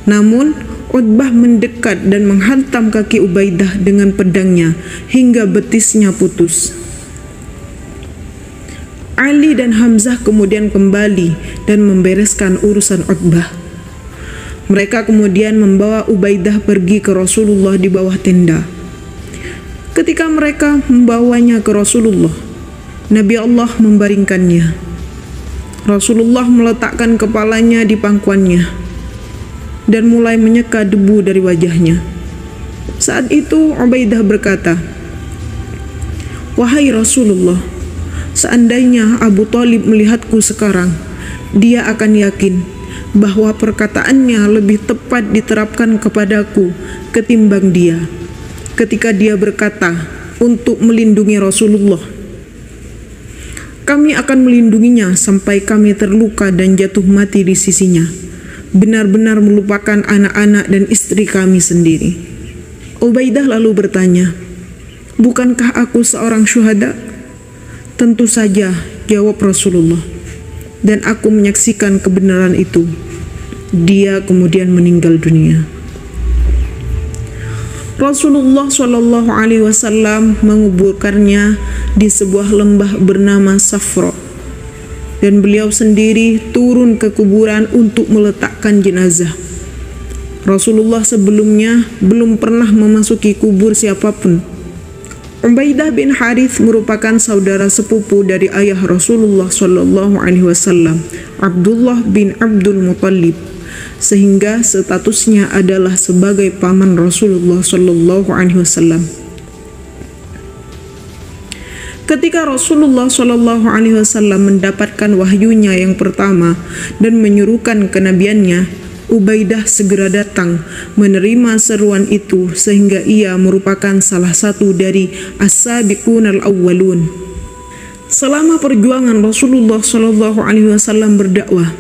Namun, Utbah mendekat dan menghantam kaki Ubaidah dengan pedangnya hingga betisnya putus. Ali dan Hamzah kemudian kembali dan membereskan urusan Utbah. Mereka kemudian membawa Ubaidah pergi ke Rasulullah di bawah tenda. Ketika mereka membawanya ke Rasulullah, Nabi Allah membaringkannya. Rasulullah meletakkan kepalanya di pangkuannya dan mulai menyeka debu dari wajahnya. Saat itu Ubaidah berkata, "Wahai Rasulullah, seandainya Abu Thalib melihatku sekarang, dia akan yakin bahwa perkataannya lebih tepat diterapkan kepadaku ketimbang dia ketika dia berkata untuk melindungi Rasulullah. Kami akan melindunginya sampai kami terluka dan jatuh mati di sisinya, benar-benar melupakan anak-anak dan istri kami sendiri." Ubaidah lalu bertanya, "Bukankah aku seorang syuhada?" "Tentu saja," jawab Rasulullah, "dan aku menyaksikan kebenaran itu." Dia kemudian meninggal dunia. Rasulullah Shallallahu Alaihi Wasallam menguburkannya di sebuah lembah bernama Safra, dan beliau sendiri turun ke kuburan untuk meletakkan jenazah. Rasulullah sebelumnya belum pernah memasuki kubur siapapun. Ubaidah bin Harith merupakan saudara sepupu dari ayah Rasulullah Shallallahu Alaihi Wasallam, Abdullah bin Abdul Muttalib, sehingga statusnya adalah sebagai paman Rasulullah Shallallahu Alaihi Wasallam. Ketika Rasulullah Shallallahu Alaihi Wasallam mendapatkan wahyunya yang pertama dan menyuruhkan kenabiannya, Ubaidah segera datang menerima seruan itu, sehingga ia merupakan salah satu dari as-sabiqun al-awwalun. Selama perjuangan Rasulullah Shallallahu Alaihi Wasallam berdakwah,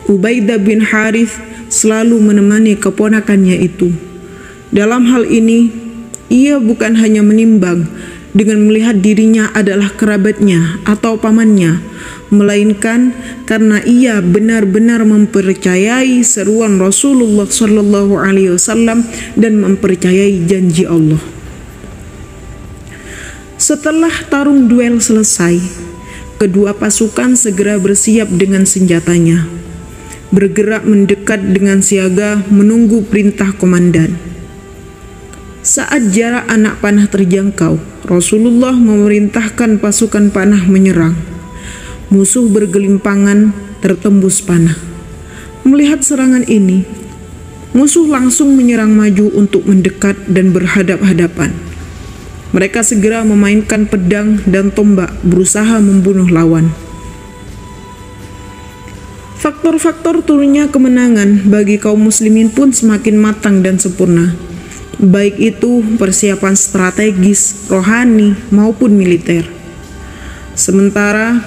Ubaidah bin Harith selalu menemani keponakannya itu. Dalam hal ini, ia bukan hanya menimbang dengan melihat dirinya adalah kerabatnya atau pamannya, melainkan karena ia benar-benar mempercayai seruan Rasulullah Shallallahu Alaihi Wasallam dan mempercayai janji Allah. Setelah tarung duel selesai, kedua pasukan segera bersiap dengan senjatanya, bergerak mendekat dengan siaga menunggu perintah komandan. Saat jarak anak panah terjangkau, Rasulullah memerintahkan pasukan panah menyerang. Musuh bergelimpangan tertembus panah. Melihat serangan ini, musuh langsung menyerang maju untuk mendekat dan berhadap-hadapan. Mereka segera memainkan pedang dan tombak berusaha membunuh lawan. Faktor-faktor turunnya kemenangan bagi kaum muslimin pun semakin matang dan sempurna, baik itu persiapan strategis, rohani, maupun militer. Sementara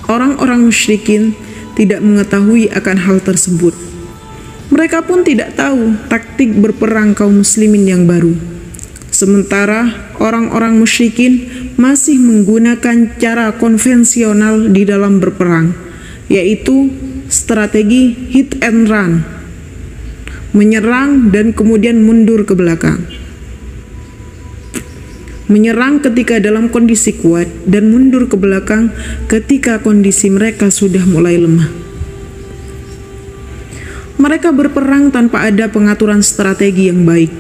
orang-orang musyrikin tidak mengetahui akan hal tersebut. Mereka pun tidak tahu taktik berperang kaum muslimin yang baru. Sementara orang-orang musyrikin masih menggunakan cara konvensional di dalam berperang, yaitu strategi hit and run, menyerang dan kemudian mundur ke belakang. Menyerang ketika dalam kondisi kuat dan mundur ke belakang ketika kondisi mereka sudah mulai lemah. Mereka berperang tanpa ada pengaturan strategi yang baik.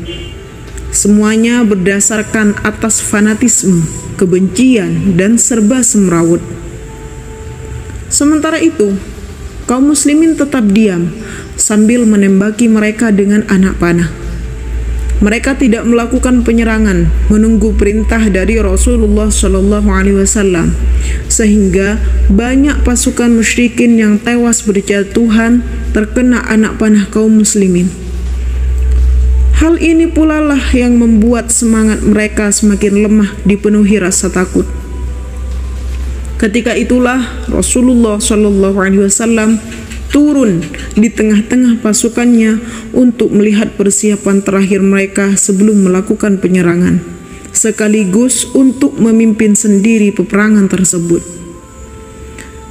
Semuanya berdasarkan atas fanatisme, kebencian, dan serba semrawut. Sementara itu, kaum muslimin tetap diam sambil menembaki mereka dengan anak panah. Mereka tidak melakukan penyerangan menunggu perintah dari Rasulullah SAW, sehingga banyak pasukan musyrikin yang tewas berjatuhan terkena anak panah kaum muslimin. Hal ini pula lah yang membuat semangat mereka semakin lemah dipenuhi rasa takut. Ketika itulah Rasulullah SAW turun di tengah-tengah pasukannya untuk melihat persiapan terakhir mereka sebelum melakukan penyerangan, sekaligus untuk memimpin sendiri peperangan tersebut.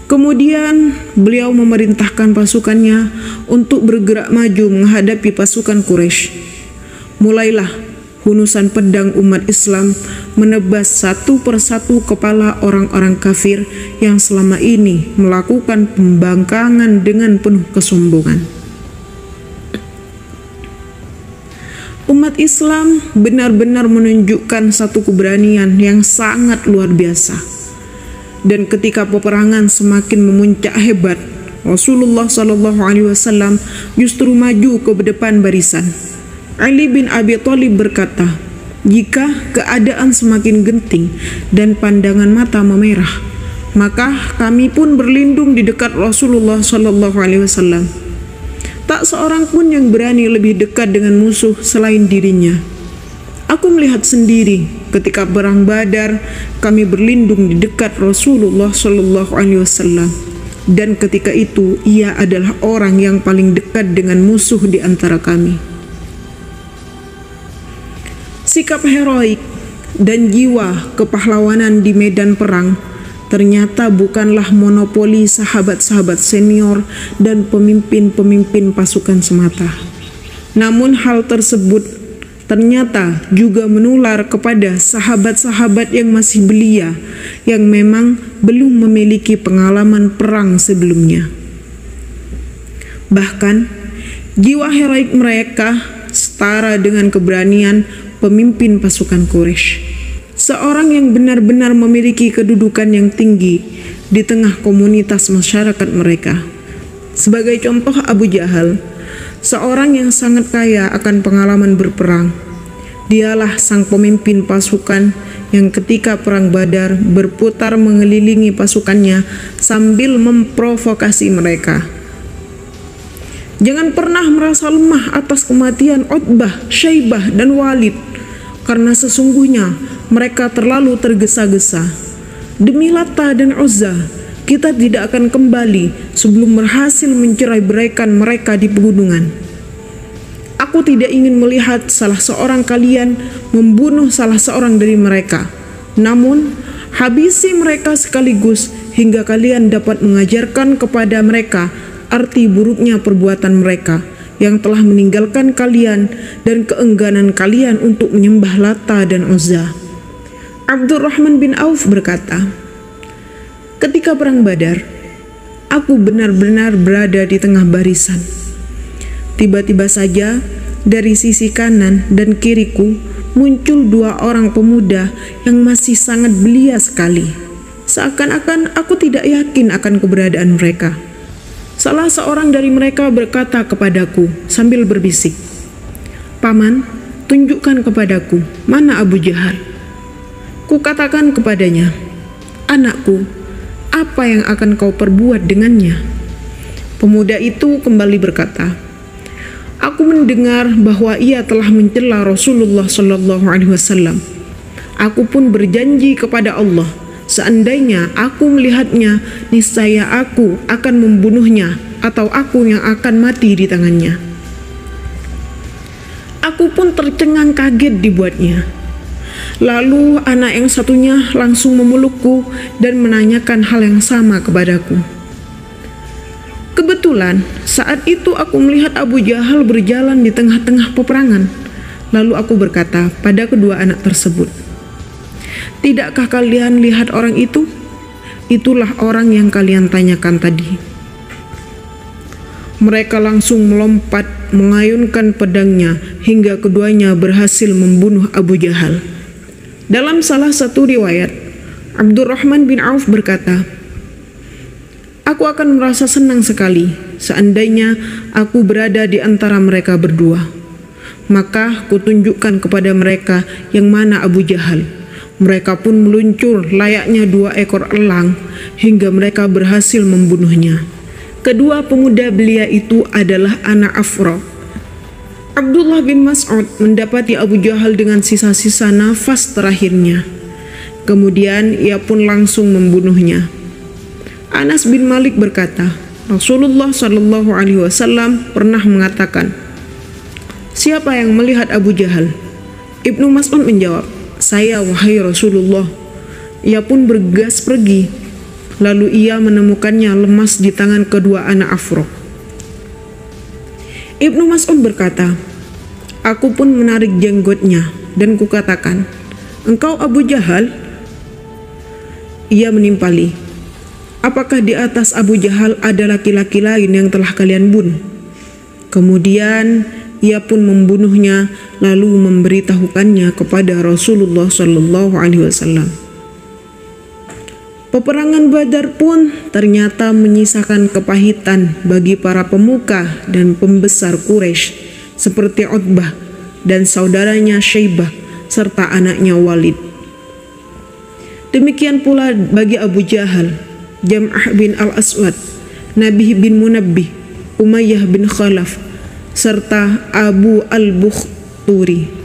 Kemudian beliau memerintahkan pasukannya untuk bergerak maju menghadapi pasukan Quraisy. Mulailah hunusan pedang umat Islam menebas satu persatu kepala orang-orang kafir yang selama ini melakukan pembangkangan dengan penuh kesombongan. Umat Islam benar-benar menunjukkan satu keberanian yang sangat luar biasa. Dan ketika peperangan semakin memuncak hebat, Rasulullah SAW justru maju ke depan barisan. Ali bin Abi Thalib berkata, "Jika keadaan semakin genting dan pandangan mata memerah, maka kami pun berlindung di dekat Rasulullah SAW. Tak seorang pun yang berani lebih dekat dengan musuh selain dirinya. Aku melihat sendiri ketika perang Badar, kami berlindung di dekat Rasulullah SAW, dan ketika itu ia adalah orang yang paling dekat dengan musuh di antara kami." Sikap heroik dan jiwa kepahlawanan di medan perang ternyata bukanlah monopoli sahabat-sahabat senior dan pemimpin-pemimpin pasukan semata. Namun hal tersebut ternyata juga menular kepada sahabat-sahabat yang masih belia, yang memang belum memiliki pengalaman perang sebelumnya. Bahkan jiwa heroik mereka setara dengan keberanian pemimpin pasukan Quraisy, seorang yang benar-benar memiliki kedudukan yang tinggi di tengah komunitas masyarakat mereka. Sebagai contoh, Abu Jahal, seorang yang sangat kaya akan pengalaman berperang. Dialah sang pemimpin pasukan yang ketika perang Badar berputar mengelilingi pasukannya sambil memprovokasi mereka. Jangan pernah merasa lemah atas kematian Utbah, Syaibah, dan Walid, karena sesungguhnya mereka terlalu tergesa-gesa. Demi Lata dan Uzza, kita tidak akan kembali sebelum berhasil mencerai-beraikan mereka di pegunungan. Aku tidak ingin melihat salah seorang kalian membunuh salah seorang dari mereka. Namun, habisi mereka sekaligus hingga kalian dapat mengajarkan kepada mereka arti buruknya perbuatan mereka yang telah meninggalkan kalian dan keengganan kalian untuk menyembah Lata dan Uzza. Abdurrahman bin Auf berkata, ketika perang Badar, aku benar-benar berada di tengah barisan. Tiba-tiba saja dari sisi kanan dan kiriku muncul dua orang pemuda yang masih sangat belia sekali. Seakan-akan aku tidak yakin akan keberadaan mereka. Salah seorang dari mereka berkata kepadaku sambil berbisik, "Paman, tunjukkan kepadaku mana Abu Jahal." Kukatakan kepadanya, "Anakku, apa yang akan kau perbuat dengannya?" Pemuda itu kembali berkata, "Aku mendengar bahwa ia telah mencela Rasulullah SAW. Aku pun berjanji kepada Allah, seandainya aku melihatnya, niscaya aku akan membunuhnya atau aku yang akan mati di tangannya." Aku pun tercengang kaget dibuatnya. Lalu anak yang satunya langsung memelukku dan menanyakan hal yang sama kepadaku. Kebetulan saat itu aku melihat Abu Jahal berjalan di tengah-tengah peperangan. Lalu aku berkata pada kedua anak tersebut, "Tidakkah kalian lihat orang itu? Itulah orang yang kalian tanyakan tadi." Mereka langsung melompat mengayunkan pedangnya hingga keduanya berhasil membunuh Abu Jahal. Dalam salah satu riwayat, Abdurrahman bin Auf berkata, "Aku akan merasa senang sekali seandainya aku berada di antara mereka berdua. Maka kutunjukkan kepada mereka yang mana Abu Jahal." Mereka pun meluncur layaknya dua ekor elang hingga mereka berhasil membunuhnya. Kedua pemuda belia itu adalah anak Afra. Abdullah bin Mas'ud mendapati Abu Jahal dengan sisa-sisa nafas terakhirnya. Kemudian ia pun langsung membunuhnya. Anas bin Malik berkata, Rasulullah SAW pernah mengatakan, "Siapa yang melihat Abu Jahal?" Ibnu Mas'ud menjawab, "Saya, wahai Rasulullah." Ia pun bergegas pergi. Lalu ia menemukannya lemas di tangan kedua anak Afra. Ibnu Mas'ud berkata, "Aku pun menarik jenggotnya dan kukatakan, 'Engkau Abu Jahal?' Ia menimpali, 'Apakah di atas Abu Jahal ada laki-laki lain yang telah kalian bunuh?' Kemudian ia pun membunuhnya lalu memberitahukannya kepada Rasulullah SAW. Peperangan Badar pun ternyata menyisakan kepahitan bagi para pemuka dan pembesar Quraisy seperti Utbah dan saudaranya Syaibah serta anaknya Walid. Demikian pula bagi Abu Jahal, Jam'ah bin Al-Aswad, Nabih bin Munabbih, Umayyah bin Khalaf, serta Abu al-Bukhturi.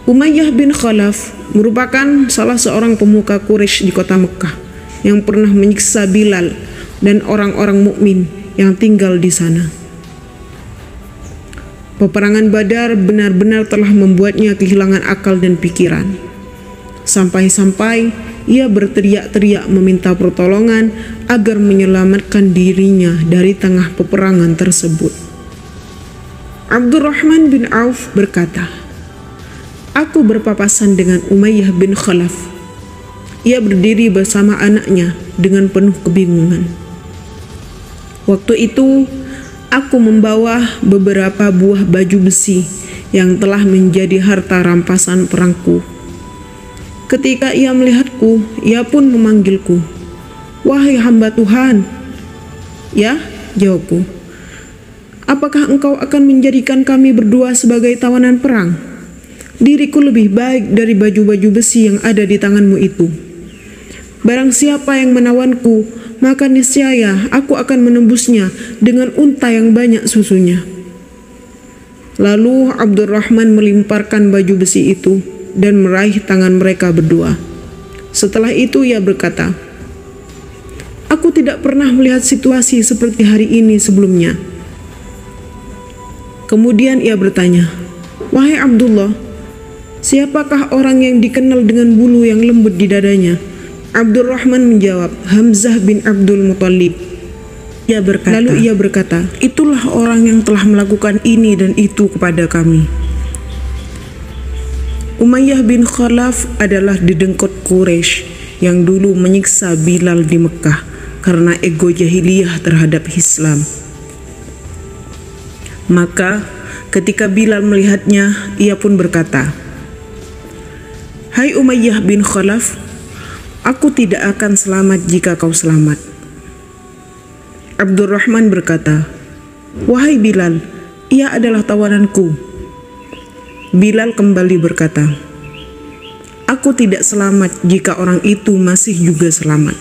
Umayyah bin Khalaf merupakan salah seorang pemuka Quraisy di kota Mekah yang pernah menyiksa Bilal dan orang-orang mukmin yang tinggal di sana. Peperangan Badar benar-benar telah membuatnya kehilangan akal dan pikiran. Sampai-sampai ia berteriak-teriak meminta pertolongan agar menyelamatkan dirinya dari tengah peperangan tersebut. Abdurrahman bin Auf berkata, "Aku berpapasan dengan Umayyah bin Khalaf. Ia berdiri bersama anaknya dengan penuh kebingungan. Waktu itu, aku membawa beberapa buah baju besi yang telah menjadi harta rampasan perangku. Ketika ia melihatku, ia pun memanggilku, 'Wahai hamba Tuhan.' 'Ya,' jawabku. 'Apakah engkau akan menjadikan kami berdua sebagai tawanan perang? Diriku lebih baik dari baju-baju besi yang ada di tanganmu itu. Barang siapa yang menawanku, maka niscaya aku akan menembusnya dengan unta yang banyak susunya." Lalu Abdurrahman melimparkan baju besi itu dan meraih tangan mereka berdua. Setelah itu ia berkata, "Aku tidak pernah melihat situasi seperti hari ini sebelumnya." Kemudian ia bertanya, "Wahai Abdullah, siapakah orang yang dikenal dengan bulu yang lembut di dadanya?" Abdurrahman menjawab, "Hamzah bin Abdul Muthalib." Lalu ia berkata, "Itulah orang yang telah melakukan ini dan itu kepada kami." Umayyah bin Khalaf adalah dedengkot Quraisy yang dulu menyiksa Bilal di Mekah karena ego jahiliyah terhadap Islam. Maka ketika Bilal melihatnya, ia pun berkata, "Hai Umayyah bin Khalaf, aku tidak akan selamat jika kau selamat." Abdurrahman berkata, "Wahai Bilal, ia adalah tawananku." Bilal kembali berkata, "Aku tidak selamat jika orang itu masih juga selamat."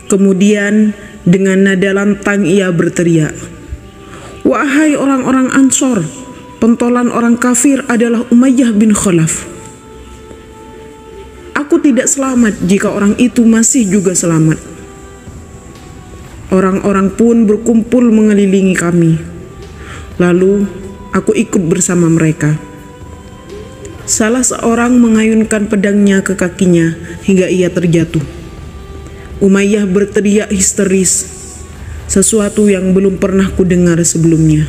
Kemudian dengan nada lantang ia berteriak, "Wahai orang-orang Ansor, pentolan orang kafir adalah Umayyah bin Khalaf. Aku tidak selamat jika orang itu masih juga selamat." Orang-orang pun berkumpul mengelilingi kami. Lalu aku ikut bersama mereka. Salah seorang mengayunkan pedangnya ke kakinya hingga ia terjatuh. Umayyah berteriak histeris, sesuatu yang belum pernah kudengar sebelumnya.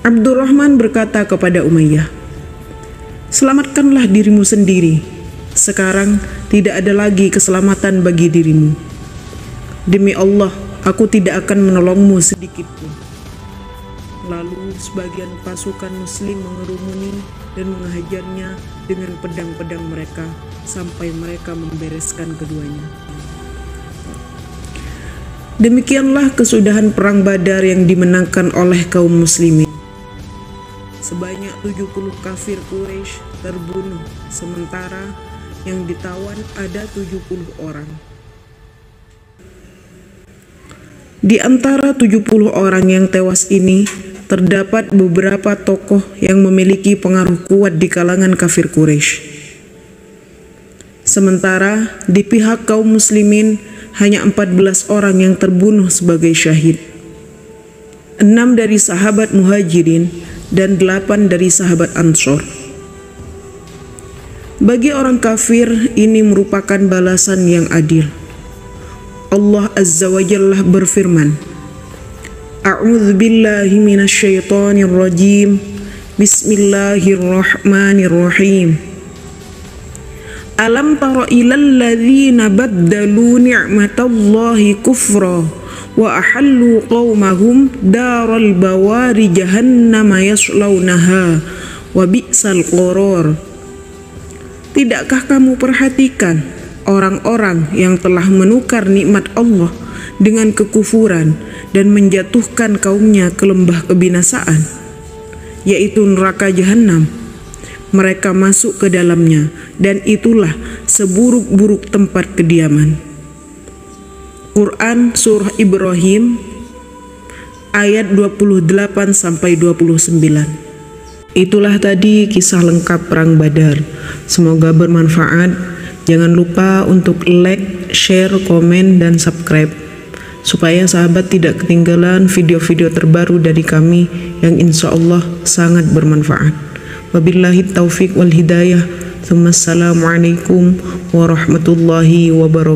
Abdurrahman berkata kepada Umayyah, "Selamatkanlah dirimu sendiri. Sekarang tidak ada lagi keselamatan bagi dirimu. Demi Allah, aku tidak akan menolongmu sedikitpun." Lalu sebagian pasukan muslim mengerumuni dan menghajarnya dengan pedang-pedang mereka sampai mereka membereskan keduanya. Demikianlah kesudahan perang Badar yang dimenangkan oleh kaum muslimin. Sebanyak 70 kafir Quraisy terbunuh, sementara yang ditawan ada 70 orang. Di antara 70 orang yang tewas ini, terdapat beberapa tokoh yang memiliki pengaruh kuat di kalangan kafir Quraisy. Sementara di pihak kaum muslimin hanya 14 orang yang terbunuh sebagai syahid. 6 dari sahabat Muhajirin dan 8 dari sahabat Ansor. Bagi orang kafir, ini merupakan balasan yang adil. Allah Azza wa Jalla berfirman, "A'udzu billahi minasyaitonir rajim. Bismillahirrahmanirrahim. Alam tara ilal ladzina baddalu ni'matallahi kufra wa ahallu qaumahum daral bawari jahannama yaslaunaha wa bi'sal qarar." Tidakkah kamu perhatikan orang-orang yang telah menukar nikmat Allah dengan kekufuran dan menjatuhkan kaumnya ke lembah kebinasaan, yaitu neraka jahanam. Mereka masuk ke dalamnya, dan itulah seburuk-buruk tempat kediaman. Quran Surah Ibrahim ayat 28-29. Itulah tadi kisah lengkap perang Badar. Semoga bermanfaat. Jangan lupa untuk like, share, komen, dan subscribe supaya sahabat tidak ketinggalan video-video terbaru dari kami yang insya Allah sangat bermanfaat. Wabillahi taufiq wal hidayah. Assalamualaikum warahmatullahi wabarakatuh.